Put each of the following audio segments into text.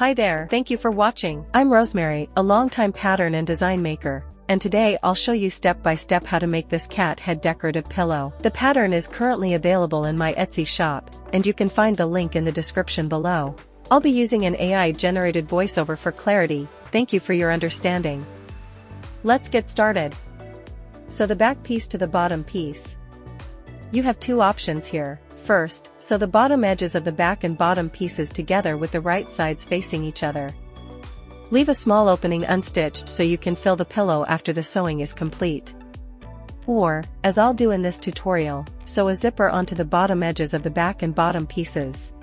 Hi there, thank you for watching. I'm Rosemary, a longtime pattern and design maker, and today I'll show you step by step how to make this cat head decorative pillow. The pattern is currently available in my Etsy shop, and you can find the link in the description below. I'll be using an AI-generated voiceover for clarity. Thank you for your understanding. Let's get started. Sew the back piece to the bottom piece. You have two options here. First, sew the bottom edges of the back and bottom pieces together with the right sides facing each other. Leave a small opening unstitched so you can fill the pillow after the sewing is complete. Or, as I'll do in this tutorial, sew a zipper onto the bottom edges of the back and bottom pieces.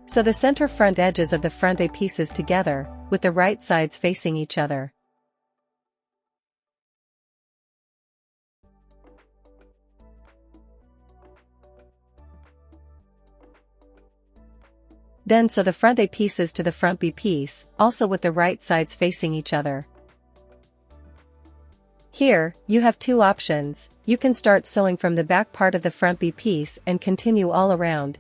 Sew the center front edges of the front A pieces together, with the right sides facing each other. Then sew the front A pieces to the front B piece, also with the right sides facing each other. Here, you have two options. You can start sewing from the back part of the front B piece and continue all around.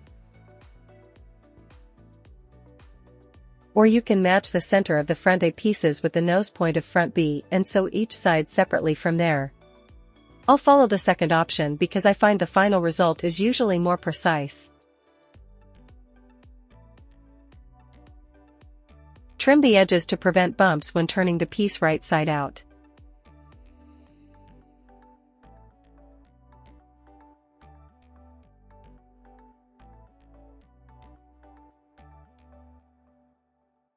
Or you can match the center of the front A pieces with the nose point of front B and sew each side separately from there. I'll follow the second option because I find the final result is usually more precise. Trim the edges to prevent bumps when turning the piece right side out.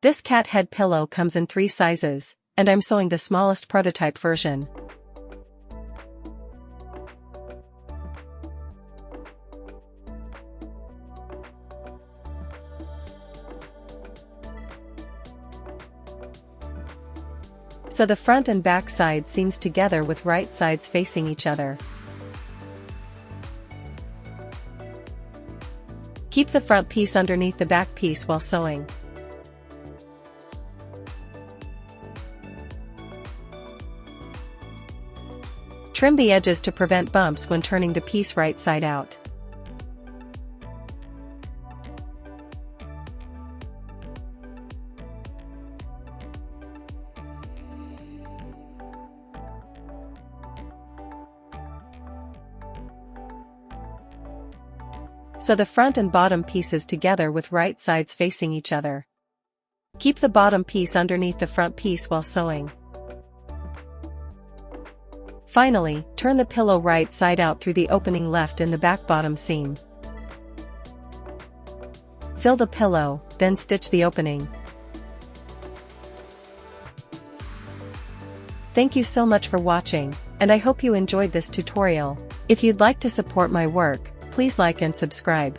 This cat head pillow comes in 3 sizes, and I'm sewing the smallest prototype version. Sew the front and back side seams together with right sides facing each other. Keep the front piece underneath the back piece while sewing. Trim the edges to prevent bumps when turning the piece right side out. Sew the front and bottom pieces together with right sides facing each other. Keep the bottom piece underneath the front piece while sewing. Finally, turn the pillow right side out through the opening left in the back bottom seam. Fill the pillow, then stitch the opening. Thank you so much for watching, and I hope you enjoyed this tutorial. If you'd like to support my work, please like and subscribe.